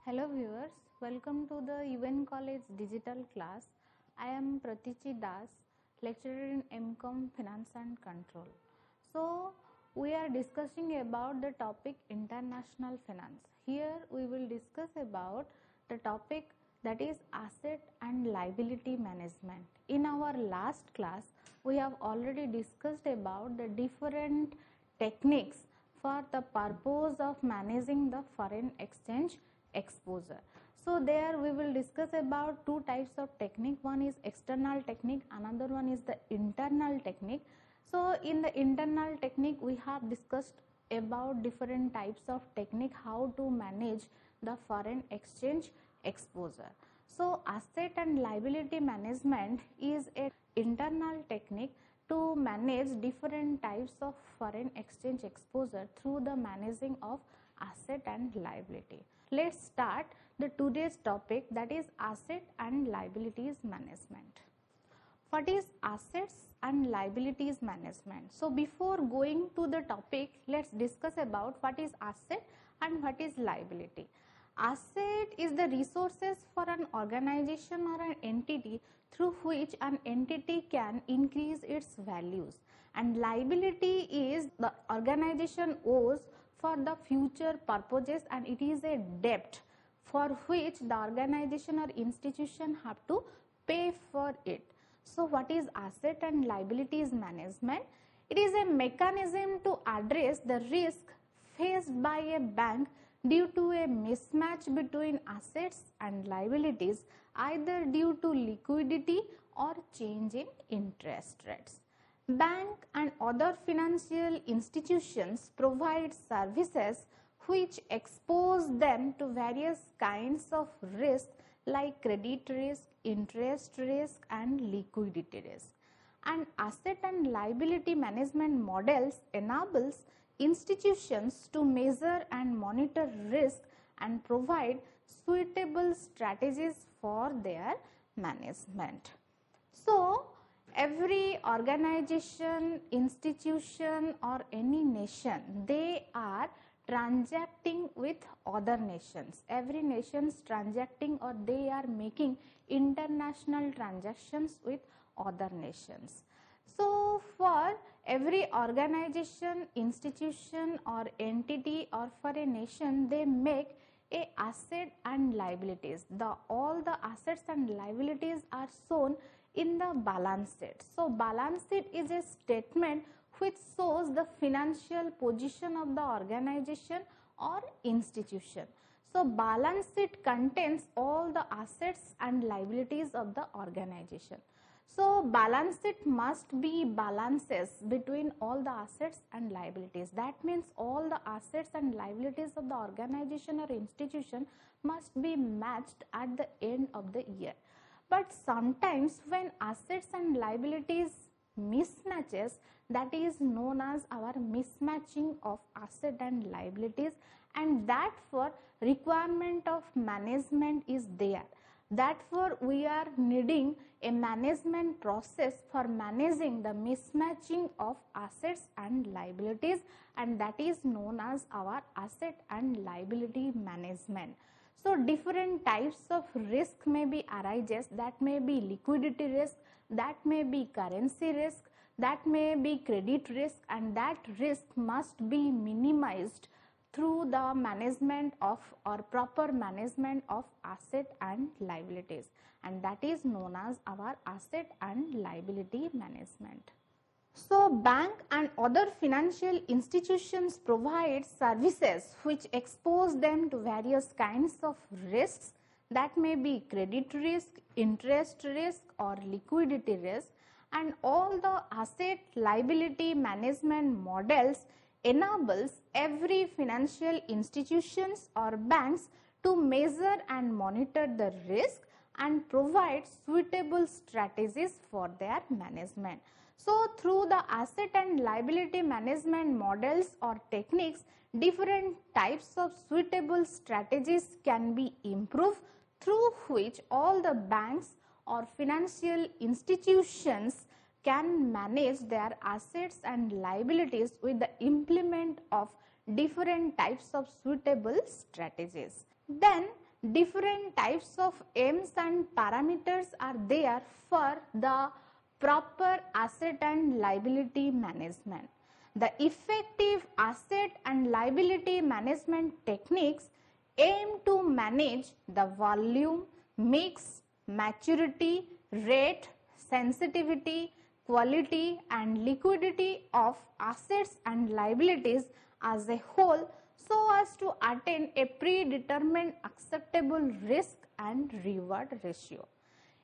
Hello viewers, welcome to the UN College digital class. I am Pratichi Das, lecturer in MCom Finance and Control. So, we are discussing about the topic international finance. Here we will discuss about the topic that is asset and liability management. In our last class, we have already discussed about the different techniques for the purpose of managing the foreign exchange exposure. So there we will discuss about two types of technique. One is external technique, another one is the internal technique. So in the internal technique we have discussed about different types of technique, how to manage the foreign exchange exposure. So asset and liability management is an internal technique to manage different types of foreign exchange exposure through the managing of asset and liability. Let's start the today's topic, that is asset and liabilities management. What is assets and liabilities management? So before going to the topic, let's discuss about what is asset and what is liability. Asset is the resources for an organization or an entity through which an entity can increase its values, and liability is the organization owes for the future purposes, and it is a debt for which the organization or institution have to pay for it. So what is asset and liabilities management? It is a mechanism to address the risk faced by a bank due to a mismatch between assets and liabilities, either due to liquidity or change in interest rates. Bank and other financial institutions provide services which expose them to various kinds of risk like credit risk, interest risk and liquidity risk. And asset and liability management models enables institutions to measure and monitor risk and provide suitable strategies for their management. So, every organization, institution or any nation, they are transacting with other nations. Every nation is transacting or they are making international transactions with other nations. So for every organization, institution or entity or for a nation, they make a asset and liabilities. All the assets and liabilities are shown in the balance sheet. So balance sheet is a statement which shows the financial position of the organization or institution. So balance sheet contains all the assets and liabilities of the organization. So balance sheet must be balances between all the assets and liabilities. That means all the assets and liabilities of the organization or institution must be matched at the end of the year. But sometimes when assets and liabilities mismatches, that is known as our mismatching of asset and liabilities, and that for requirement of management is there. Therefore, we are needing a management process for managing the mismatching of assets and liabilities, and that is known as our asset and liability management. So different types of risk may be arises, that may be liquidity risk, that may be currency risk, that may be credit risk, and that risk must be minimized through the management of or proper management of asset and liabilities, and that is known as our asset and liability management. So bank and other financial institutions provide services which expose them to various kinds of risks, that may be credit risk, interest risk or liquidity risk, and all the asset liability management models enables every financial institutions or banks to measure and monitor the risk and provide suitable strategies for their management. So through the asset and liability management models or techniques, different types of suitable strategies can be improved, through which all the banks or financial institutions can manage their assets and liabilities with the implement of different types of suitable strategies. Then different types of aims and parameters are there for the proper asset and liability management. The effective asset and liability management techniques aim to manage the volume, mix, maturity, rate, sensitivity, quality and liquidity of assets and liabilities as a whole so as to attain a predetermined acceptable risk and reward ratio.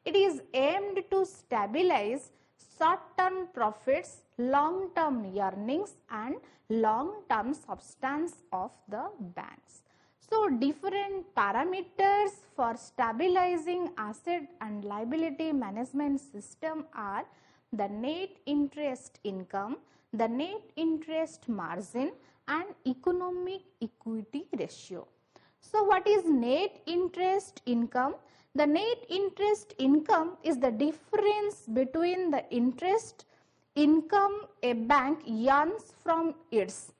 It is aimed to stabilize short-term profits, long-term earnings and long-term substance of the banks. So, different parameters for stabilizing asset and liability management system are the net interest income, the net interest margin and economic equity ratio. So, what is net interest income? The net interest income is the difference between the interest income a bank earns from its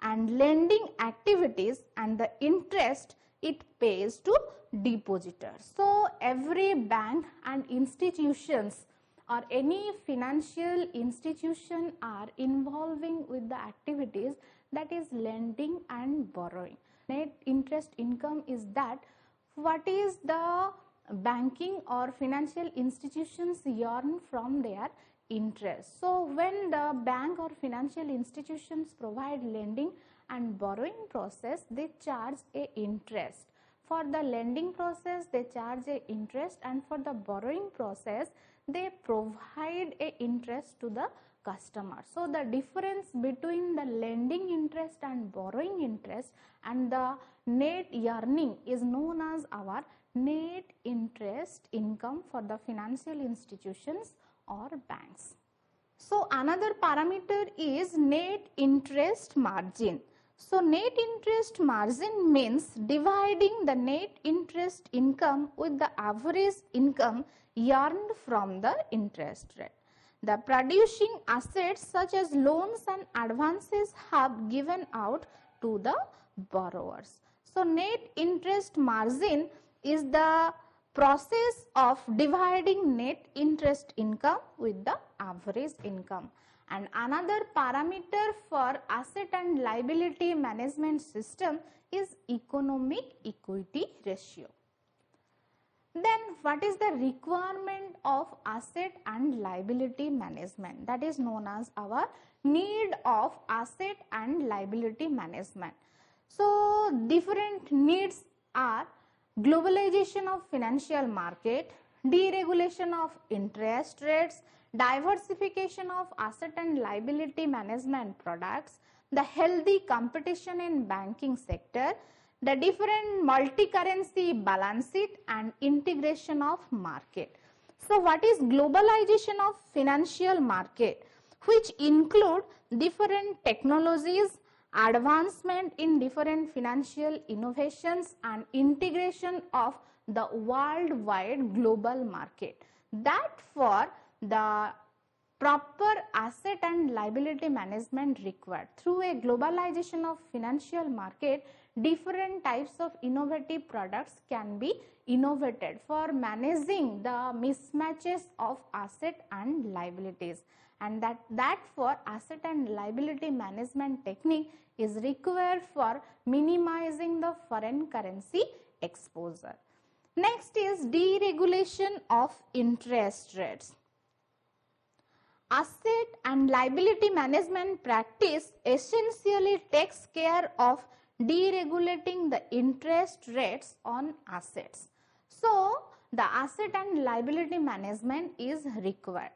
and lending activities and the interest it pays to depositors. So, every bank and institutions or any financial institution are involving with the activities that is lending and borrowing. Net interest income is that what is the banking or financial institutions earn from their interest. So, when the bank or financial institutions provide lending and borrowing process, they charge a interest. For the lending process, they charge a interest, and for the borrowing process, they provide a interest to the customer. So, the difference between the lending interest and borrowing interest and the net earning is known as our net interest income for the financial institutions or banks. So, another parameter is net interest margin. So, net interest margin means dividing the net interest income with the average income earned from the interest rate. The producing assets such as loans and advances have given out to the borrowers. So, net interest margin is the process of dividing net interest income with the average income. And another parameter for asset and liability management system is economic equity ratio. Then what is the requirement of asset and liability management? That is known as our need of asset and liability management. So, different needs are globalization of financial market, deregulation of interest rates, diversification of asset and liability management products, the healthy competition in banking sector, the different multi-currency balance sheet and integration of market. So, what is globalization of financial market? Which include different technologies, advancement in different financial innovations and integration of the worldwide global market. That for the proper asset and liability management required. Through a globalization of financial market, different types of innovative products can be innovated for managing the mismatches of asset and liabilities, and that for asset and liability management technique is required for minimizing the foreign currency exposure. Next is deregulation of interest rates. Asset and liability management practice essentially takes care of deregulating the interest rates on assets. So, the asset and liability management is required.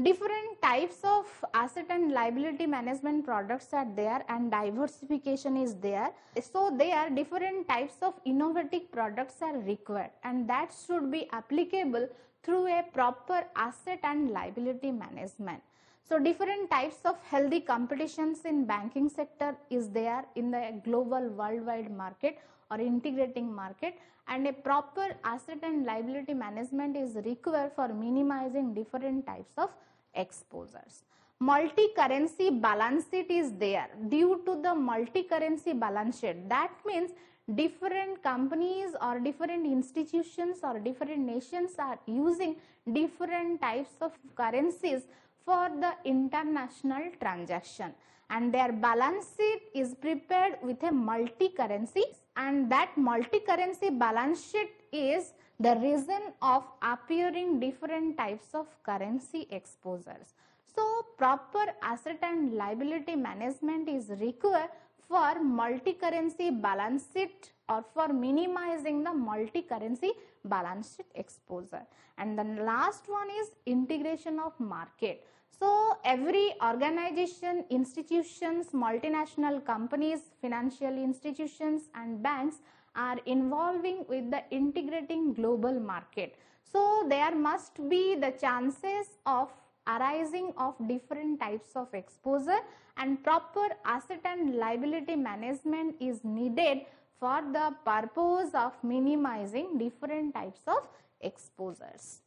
Different types of asset and liability management products are there and diversification is there. So, there different types of innovative products are required, and that should be applicable through a proper asset and liability management. So, different types of healthy competitions in banking sector is there in the global worldwide market or integrating market, and a proper asset and liability management is required for minimizing different types of exposures. Multi-currency balance sheet is there. Due to the multi-currency balance sheet, that means different companies or different institutions or different nations are using different types of currencies for the international transaction, and their balance sheet is prepared with a multi-currency, and that multi-currency balance sheet is the reason of appearing different types of currency exposures. So, proper asset and liability management is required for multi-currency balance sheet or for minimizing the multi-currency balance sheet exposure. And the last one is integration of market. So, every organization, institutions, multinational companies, financial institutions and banks are involving with the integrating global market. So, there must be the chances of arising of different types of exposure, and proper asset and liability management is needed for the purpose of minimizing different types of exposures.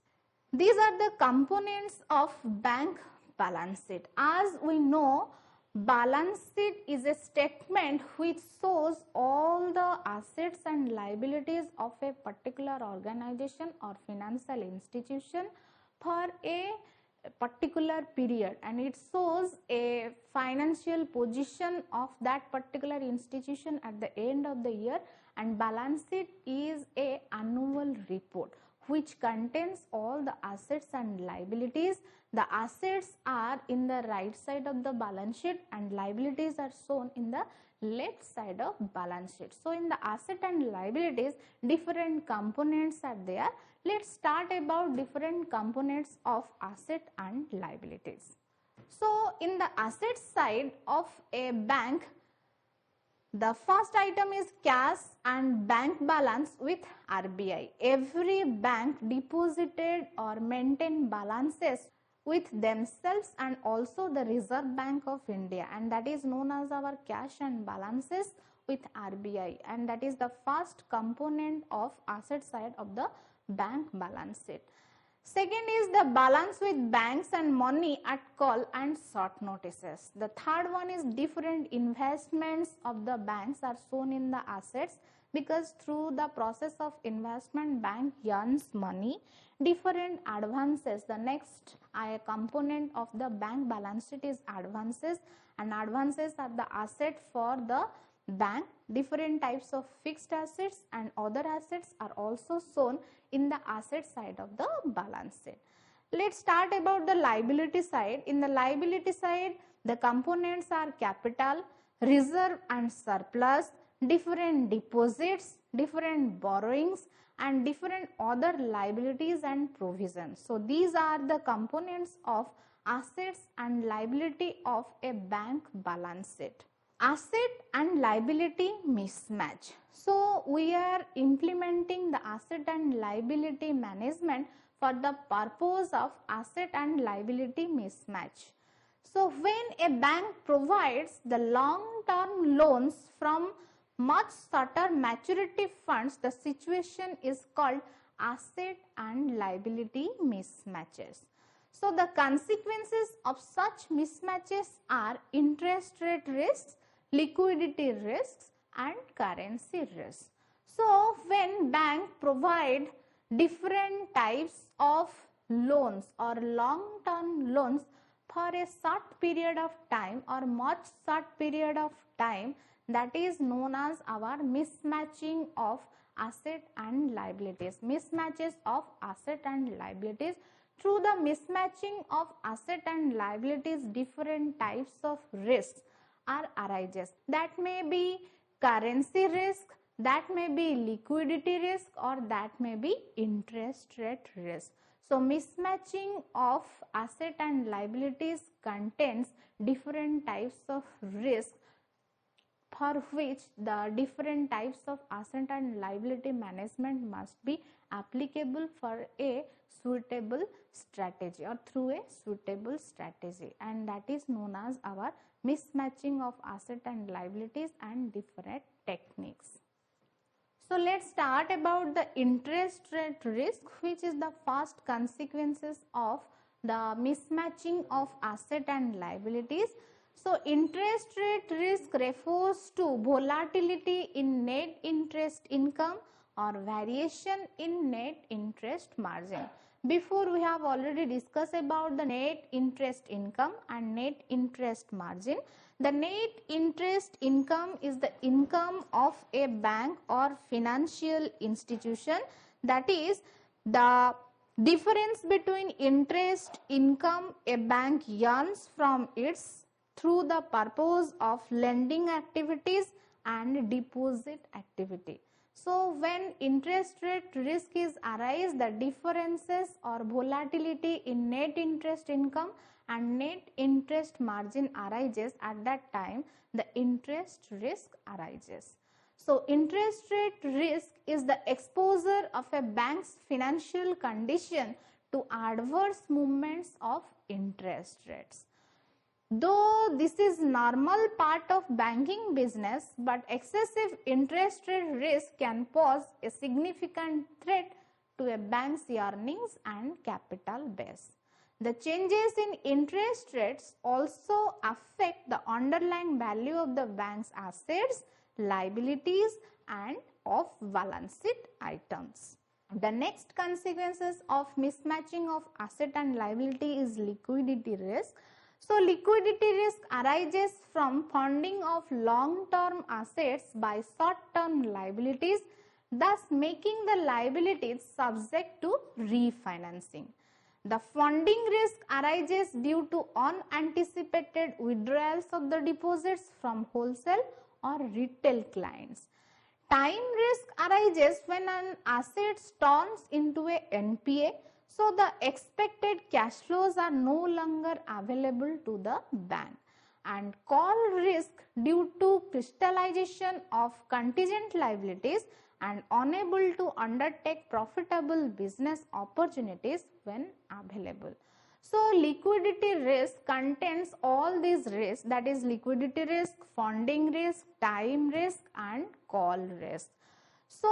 These are the components of bank balance sheet. As we know, balance sheet is a statement which shows all the assets and liabilities of a particular organization or financial institution for a particular period, and it shows a financial position of that particular institution at the end of the year. And balance sheet is a annual report which contains all the assets and liabilities. The assets are in the right side of the balance sheet and liabilities are shown in the left side of balance sheet. So, in the asset and liabilities, different components are there. Let's start about different components of asset and liabilities. So, in the asset side of a bank, the first item is cash and bank balance with RBI. Every bank deposited or maintained balances with themselves and also the Reserve Bank of India, and that is known as our cash and balances with RBI, and that is the first component of asset side of the bank balance sheet. Second is the balance with banks and money at call and short notices. The third one is different investments of the banks are shown in the assets, because through the process of investment bank earns money. Different advances, the next component of the bank balance sheet is advances, and advances are the asset for the bank. Different types of fixed assets and other assets are also shown in the asset side of the balance sheet. Let's start about the liability side. In the liability side, the components are capital, reserve and surplus, different deposits, different borrowings and different other liabilities and provisions. So, these are the components of assets and liability of a bank balance sheet. Asset and liability mismatch. So, we are implementing the asset and liability management for the purpose of asset and liability mismatch. So, when a bank provides the long-term loans from much shorter maturity funds, the situation is called asset and liability mismatches. So, the consequences of such mismatches are interest rate risks, liquidity risks and currency risks. So, when bank provide different types of loans or long-term loans for a short period of time or much short period of time, that is known as our mismatching of asset and liabilities. Mismatches of asset and liabilities. Through the mismatching of asset and liabilities, different types of risks are arises. That may be currency risk, that may be liquidity risk or that may be interest rate risk. So, mismatching of asset and liabilities contains different types of risk for which the different types of asset and liability management must be applicable for a suitable strategy or through a suitable strategy, and that is known as our mismatching of asset and liabilities and different techniques. So, let us start about the interest rate risk, which is the first consequences of the mismatching of asset and liabilities. So interest rate risk refers to volatility in net interest income or variation in net interest margin. Before we have already discussed about the net interest income and net interest margin. The net interest income is the income of a bank or financial institution, that is the difference between interest income a bank earns from its through the purpose of lending activities and deposit activity. So when interest rate risk is arise, the differences or volatility in net interest income and net interest margin arises, at that time the interest risk arises. So interest rate risk is the exposure of a bank's financial condition to adverse movements of interest rates. Though this is normal part of banking business, but excessive interest rate risk can pose a significant threat to a bank's earnings and capital base. The changes in interest rates also affect the underlying value of the bank's assets, liabilities and of balance sheet items. The next consequences of mismatching of asset and liability is liquidity risk. So liquidity risk arises from funding of long-term assets by short-term liabilities, thus making the liabilities subject to refinancing. The funding risk arises due to unanticipated withdrawals of the deposits from wholesale or retail clients. Time risk arises when an asset turns into a NPA, so the expected cash flows are no longer available to the bank. And call risk due to crystallization of contingent liabilities and unable to undertake profitable business opportunities when available. So liquidity risk contains all these risks, that is liquidity risk, funding risk, time risk and call risk. So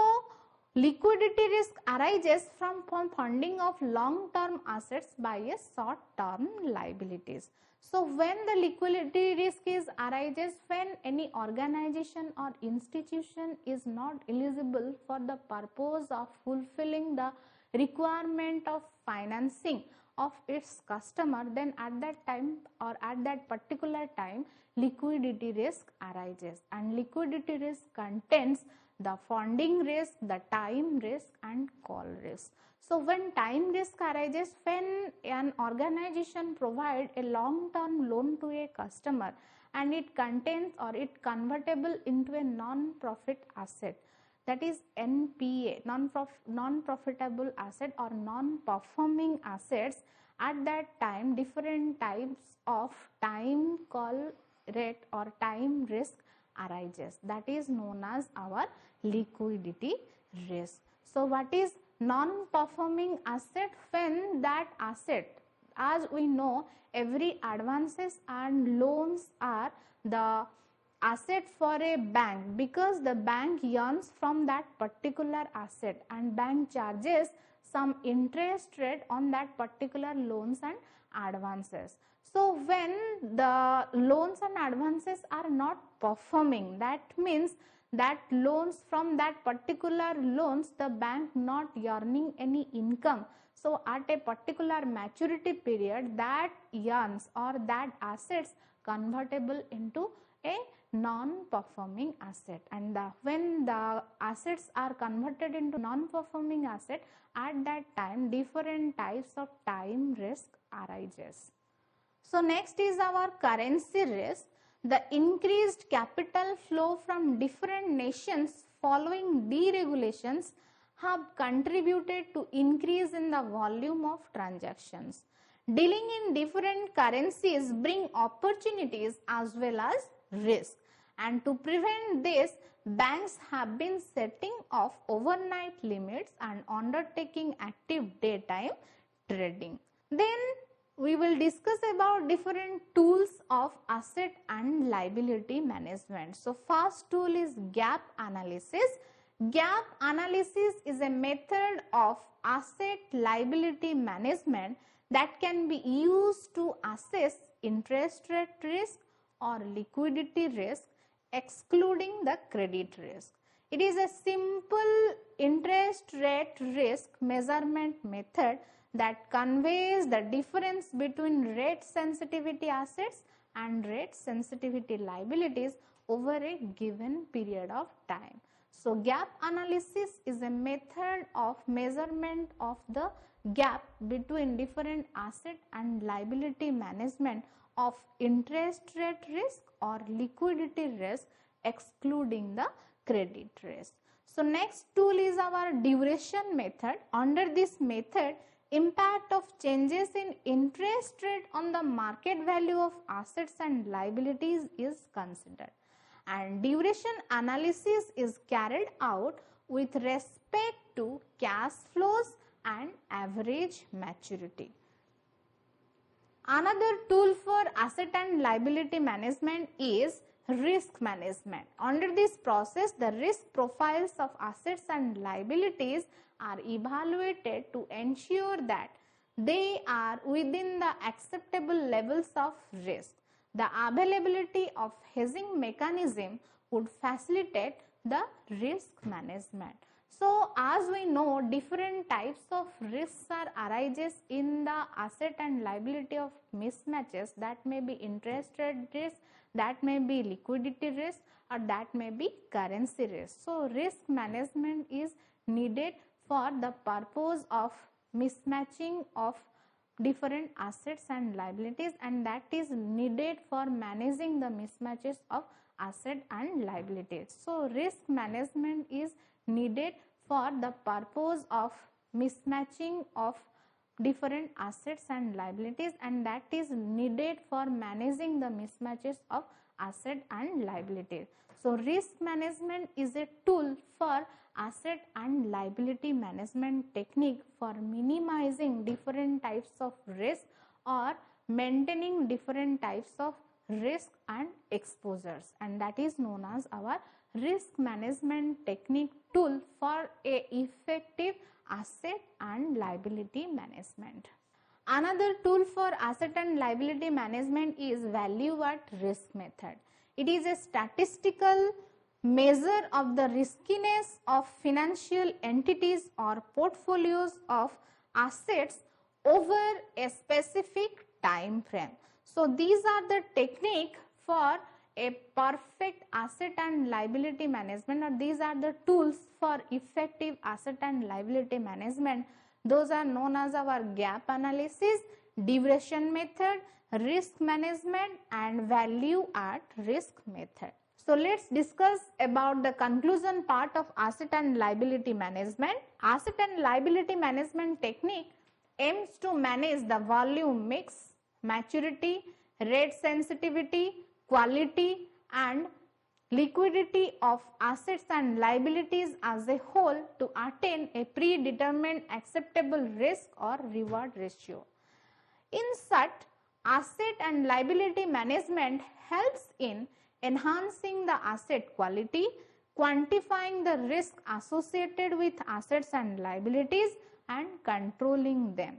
liquidity risk arises from funding of long-term assets by a short-term liabilities. So when the liquidity risk arises when any organization or institution is not eligible for the purpose of fulfilling the requirement of financing of its customer, then at that time or at that particular time liquidity risk arises, and liquidity risk contains the funding risk, the time risk and call risk. So when time risk arises when an organization provides a long-term loan to a customer and it contains or it convertible into a non-profit asset, that is NPA, non-profitable asset or non-performing assets, at that time different types of time call rate or time risk arises, that is known as our liquidity risk. So what is non-performing asset? When that asset, as we know, every advances and loans are the asset for a bank, because the bank earns from that particular asset and bank charges some interest rate on that particular loans and advances. So when the loans and advances are not performing, that means that loans from that particular loans the bank not earning any income. So at a particular maturity period that earns or that assets convertible into a non-performing asset, and when the assets are converted into non-performing asset, at that time different types of time risk arises. So next is our currency risk. The increased capital flow from different nations following deregulations have contributed to increase in the volume of transactions. Dealing in different currencies bring opportunities as well as risk, and to prevent this, banks have been setting off overnight limits and undertaking active daytime trading. Then we will discuss about different tools of asset and liability management. So first tool is gap analysis. Gap analysis is a method of asset liability management that can be used to assess interest rate risk, or liquidity risk excluding the credit risk. It is a simple interest rate risk measurement method that conveys the difference between rate sensitivity assets and rate sensitivity liabilities over a given period of time. So, gap analysis is a method of measurement of the gap between different asset and liability management of interest rate risk or liquidity risk excluding the credit risk. So, next tool is our duration method. Under this method, impact of changes in interest rate on the market value of assets and liabilities is considered, and duration analysis is carried out with respect to cash flows and average maturity. Another tool for asset and liability management is risk management. Under this process, the risk profiles of assets and liabilities are evaluated to ensure that they are within the acceptable levels of risk. The availability of hedging mechanism would facilitate the risk management. So, as we know, different types of risks are arises in the asset and liability of mismatches. That may be interest rate risk, that may be liquidity risk, or that may be currency risk. So, risk management is needed for the purpose of mismatching of different assets and liabilities, and that is needed for managing the mismatches of asset and liabilities. So, risk management is needed for the purpose of mismatching of different assets and liabilities, and that is needed for managing the mismatches of asset and liabilities. So, risk management is a tool for asset and liability management technique for minimizing different types of risk or maintaining different types of risk and exposures, and that is known as our risk management technique tool for a effective asset and liability management. Another tool for asset and liability management is value at risk method. It is a statistical measure of the riskiness of financial entities or portfolios of assets over a specific time frame. So, these are the technique for a perfect asset and liability management, or these are the tools for effective asset and liability management. Those are known as our gap analysis, duration method, risk management, and value at risk method. So, let us discuss about the conclusion part of asset and liability management. Asset and liability management technique aims to manage the volume mix, maturity, rate sensitivity, quality and liquidity of assets and liabilities as a whole to attain a predetermined acceptable risk or reward ratio. In such, asset and liability management helps in enhancing the asset quality, quantifying the risk associated with assets and liabilities, and controlling them.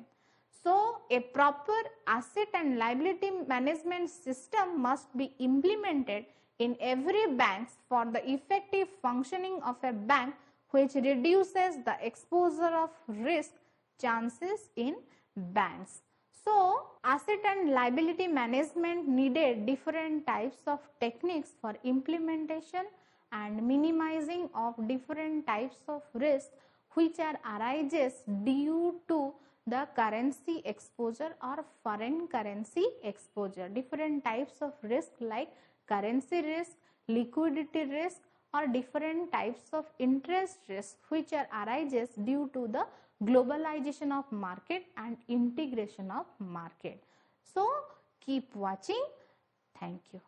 So, a proper asset and liability management system must be implemented in every bank for the effective functioning of a bank, which reduces the exposure of risk chances in banks. So, asset and liability management needed different types of techniques for implementation and minimizing of different types of risk which are arises due to the currency exposure or foreign currency exposure. Different types of risk like currency risk, liquidity risk, or different types of interest risk which are arises due to the globalization of market and integration of market. So, keep watching. Thank you.